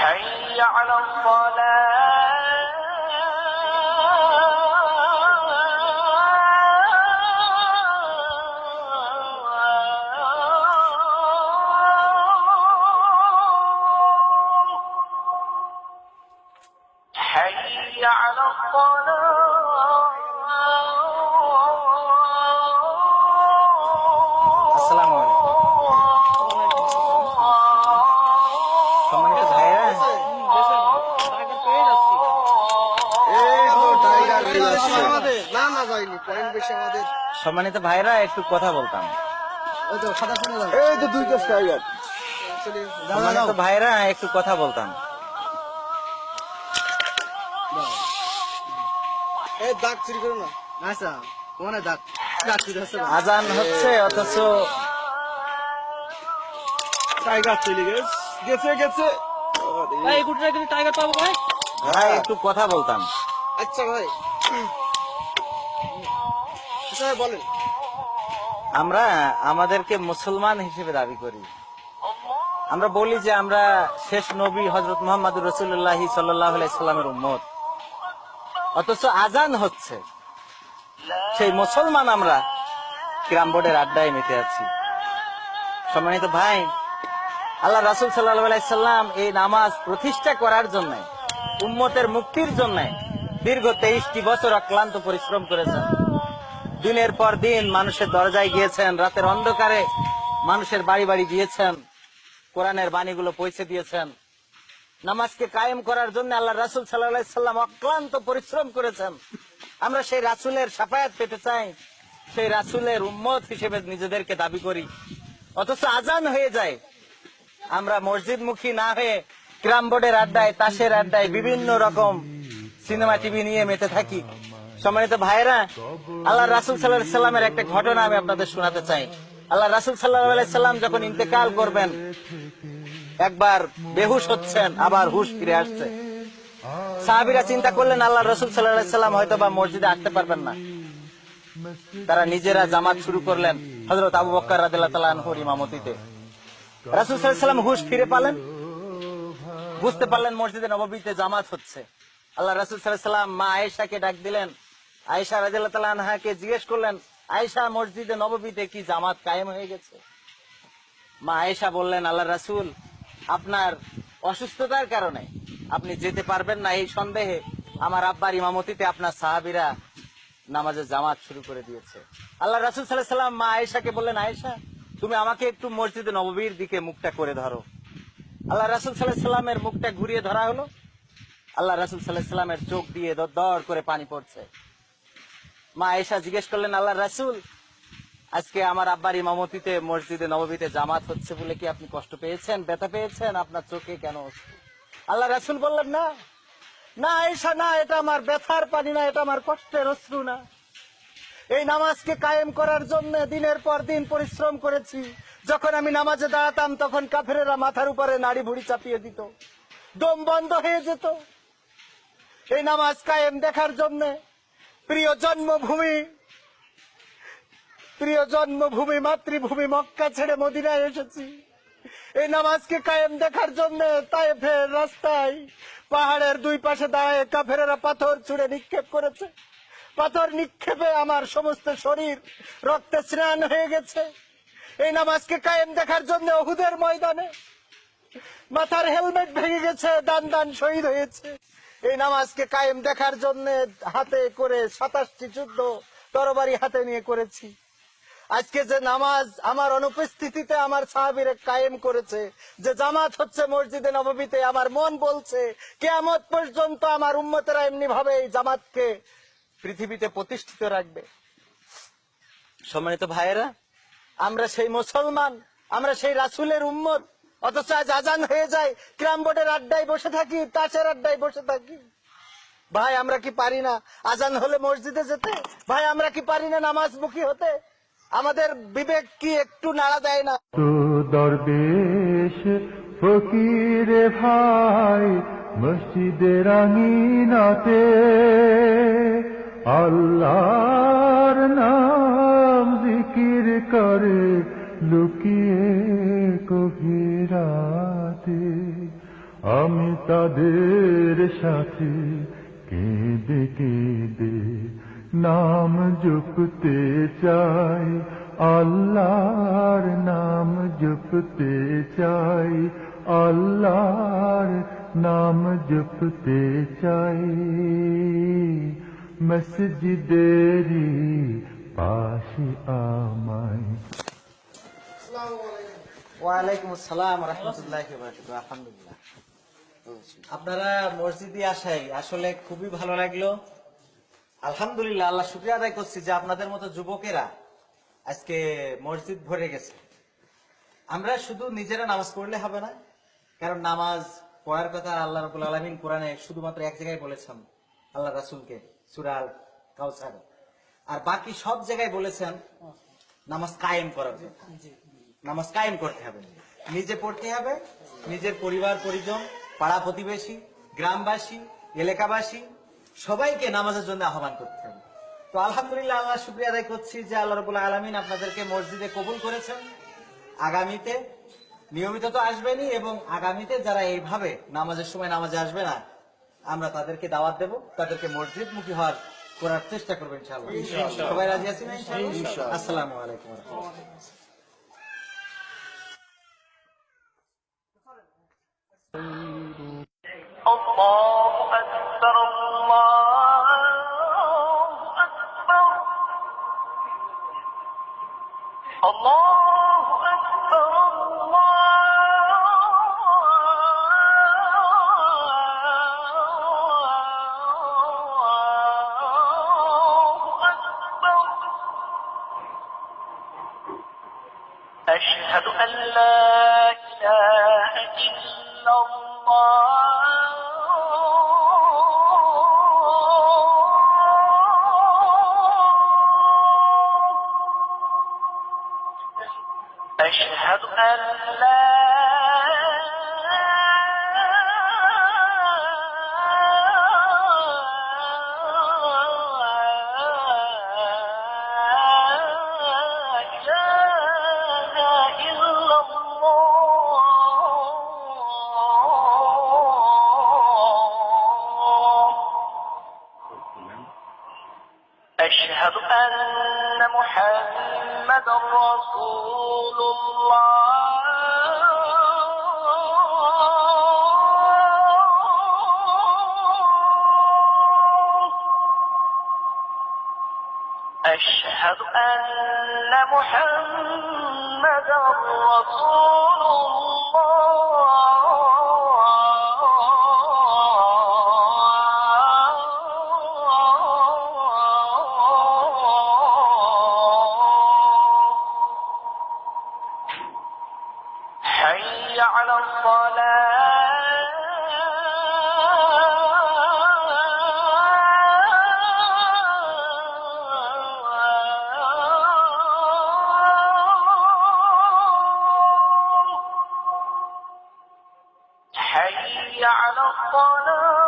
حي على الصلاة حي على আসসালামু আলাইকুম। সম্মানিত ভাইরা, সম্মানিত ভাইরা, একটু কথা বলতাম। সম্মানিত ভাইরা, একটু কথা বলতাম। আজান হচ্ছে অথচ ভাই একটু কথা বলতাম। আচ্ছা ভাই, বলেন। আমরা আমাদেরকে মুসলমান হিসেবে দাবি করি। আমরা বলি যে আমরা শেষ নবী হযরত মুহাম্মদুর রাসূলুল্লাহ সাল্লাল্লাহু আলাইহি সাল্লামের উম্মত, অথচ আজান হচ্ছে। সেই মুসলমান আমরা ক্যারাম বোর্ডের আড্ডায় মেতে আছি। সম্মানিত ভাই, আল্লাহ রাসূল সাল্লাল্লাহু আলাইহি সাল্লাম এই নামাজ প্রতিষ্ঠা করার জন্য, উম্মতের মুক্তির জন্য দীর্ঘ 23টি বছর অক্লান্ত পরিশ্রম করেছেন। দিনের পর দিন মানুষের দরজায় গিয়েছেন, রাতের অন্ধকারে মানুষের বাড়ি বাড়ি গিয়েছেন, কোরআনের বাণীগুলো পৌঁছে দিয়েছেন। নামাজকে কায়েম করার জন্য আল্লাহ রাসূল সাল্লাল্লাহু আলাইহি সাল্লাম অক্লান্ত পরিশ্রম করেছেন। আমরা সেই রাসূলের শাফায়াত পেতে চাই, সেই রাসূলের উম্মত হিসেবে নিজেদেরকে দাবি করি, অথচ আজান হয়ে যায়। আমরা মসজিদমুখী না হয়ে ক্যারাম বোর্ডের আড্ডায়, তাসের আড্ডায়, বিভিন্ন রকম সিনেমা টিভি নিয়ে মেতে থাকি। সম্মানিত ভাইরা, আল্লাহ রাসূল সাল্লাল্লাহু আলাইহি সাল্লামের একটা ঘটনা আমি আপনাদের শোনাতে চাই। আল্লাহ রাসূল সাল্লাল্লাহু আলাইহি সাল্লাম যখন ইন্তেকাল করবেন, একবার বেহুশ হচ্ছেন, আবার হুশ ফিরে আসছে। সাহাবীরা চিন্তা করলেন আল্লাহ রাসূল সাল্লাল্লাহু আলাইহি সাল্লাম হয়তো বা মসজিদে আসতে পারবেন না। তারা নিজেরা জামাত শুরু করলেন হযরত আবু বকর রাদিয়াল্লাহু তাআলা আনহুর ইমামতিতে। রাসূল সাল্লাল্লাহু আলাইহি সাল্লাম হুশ ফিরে পেলেন, বুঝতে পারলেন মসজিদে নববীতে জামাত হচ্ছে। আল্লাহ রাসূল সাল্লাল্লাহু আলাইহি সাল্লাম মা আয়েশাকে ডাক দিলেন। আয়েশা রাদিয়াল্লাহু তাআলা আনহাকে জিজ্ঞেস করলেন, আয়েশা, মসজিদে নববীতে কি জামাত কায়েম হয়ে গেছে? মা আয়েশা বললেন, আল্লাহ রাসূল, আপনার অসুস্থতার কারণে আপনি যেতে পারবেন না, এই সন্দেহে আমার আব্বার ইমামতিতে আপনার সাহাবীরা নামাজে জামাত শুরু করে দিয়েছে। আল্লাহ রাসূল সাল্লাল্লাহু আলাইহি সাল্লাম মা আয়েশাকে বললেন, আয়েশা, তুমি আমাকে একটু মসজিদে নববীর দিকে মুখটা করে ধরো। আল্লাহ রাসূল সাল্লাল্লাহু আলাইহি সাল্লামের মুখটা ঘুরিয়ে ধরা হলো। আল্লাহ রাসূল সাল্লাল্লাহু আলাইহি সাল্লামের চোখ দিয়ে দর করে পানি পড়ছে। মা আয়েশা জিজ্ঞেস করলেন, আল্লাহ রাসূল, আজকে আমার আব্বার ইমামতিতে মসজিদে নববীতে জামাত হচ্ছে বলে কি আপনি কষ্ট পেয়েছেন, ব্যথা পেয়েছেন? আপনার চোখে কেন অশ্রু? আল্লাহ রাসূল বললেন, না না আয়েশা, না, এটা আমার ব্যথার পানি না, এটা আমার কষ্টের অশ্রু না। এই নামাজকে কায়েম করার জন্য দিনের পর দিন পরিশ্রম করেছি। যখন আমি নামাজে দাঁড়াতাম তখন কাফেরেরা মাথার উপরে নাড়ি ভুড়ি চাপিয়ে দিত, দম বন্ধ হয়ে যেত। এই নামাজ কায়েম দেখার জন্য প্রিয় জন্মভূমি মাতৃভূমি মক্কা ছেড়ে মদিনায় এসেছি। এই নামাজকে কায়েম দেখার জন্য তায়েফের রাস্তায় পাহাড়ের দুই পাশে দাঁড়ায় কাফেরেরা পাথর ছুঁড়ে নিক্ষেপ করেছে। পাথর নিক্ষেপে আমার সমস্ত শরীর রক্তে স্নান হয়ে গেছে। এই নামাজকে কায়েম দেখার জন্য উহুদের ময়দানে মাথার হেলমেট ভেঙে গেছে, দান দান শহীদ হয়েছে। এই নামাজকে কায়েম দেখার জন্য হাতে করে 27টি যুদ্ধ তরবারি হাতে নিয়ে করেছি। আজকে যে নামাজ আমার অনুপস্থিতিতে আমার সাহাবীরা কায়েম করেছে, যে জামাত হচ্ছে মসজিদে নববীতে, আমার মন বলছে কিয়ামত পর্যন্ত আমার উম্মতেরা এমনি ভাবে এই জামাতকে পৃথিবীতে প্রতিষ্ঠিত রাখবে। সম্মানিত ভাইয়েরা, আমরা সেই মুসলমান, আমরা সেই রাসূলের উম্মত, অথচ আজ আজান হয়ে যায়, ক্যারাম বোর্ডের আড্ডায় বসে থাকি, তাসের আড্ডায় বসে থাকি। ভাই, আমরা কি পারি না আজান হলে মসজিদে যেতে? ভাই, আমরা কি পারি না নামাজমুখী হতে? আমাদের বিবেক কি একটু নাড়া দেয় না? তো দরবেশ ফকিরে ভাই মসজিদের আঙিনাতে আল্লাহর নাম জিকির করে লুকিয়ে গভীরাতে আমি তাদের সাথে কেঁদে কেঁদে নাম জপতে চাই, আল্লাহর নাম জপতে চাই, আল্লাহর নাম জপতে চাই। মসজিদেরি পাশে আমায়। ওয়ালাইকুম আসসালাম রহমতুল্লাহি ওয়া বারাকাতুহু। আলহামদুলিল্লাহ, আপনারা মসজিদে আসাই আসলে খুবই ভালো লাগলো। আলহামদুলিল্লাহ, আল্লাহ শুকরিয়া আদায় করছি যে আপনাদের মতো যুবকেরা আজকে মসজিদ ভরে গেছে। আমরা শুধু নিজেরা নামাজ পড়লে হবে না, কারণ নামাজ পড়ার কথা আল্লাহ রাব্বুল আলামিন কোরআনে শুধুমাত্র এক জায়গায় বলেছেন, আল্লাহ রাসূলকে সূরা আল কাউসার, আর বাকি সব জায়গায় বলেছেন নামাজ কায়েম করার কথা। নামাজ কায়েম করতে হবে, নিজে পড়তে হবে, নিজের পরিবার পরিজন, পাড়া প্রতিবেশী, গ্রামবাসী, এলাকাবাসী সবাইকে নামাজের জন্য আহ্বান করতে হবে। তো আলহামদুলিল্লাহ, আল্লাহ শুকরিয়া আদায় করছি যে আল্লাহ রাব্বুল আলামিন আপনাদেরকে মসজিদে কবুল করেছেন। আগামীতে নিয়মিত তো আসবেনই, এবং আগামীতে যারা এইভাবে নামাজের সময় নামাজে আসবে না, আমরা তাদেরকে দাওয়াত দেব, তাদেরকে মসজিদমুখী হওয়ার করার চেষ্টা করবো ইনশাআল্লাহ। সবাই রাজি আছেন ইনশাআল্লাহ? আসসালামু আলাইকুম ওয়া রাহমাতুল্লাহ। الله أكبر الله أكبر الله أكبر الله أكبر أشهد أن لا إله إلا أشهد أن لا إله إلا الله أشهد أن محمدا رسول الله أشهد أن محمدا رسول الله حي على الصلاة حي على الصلاة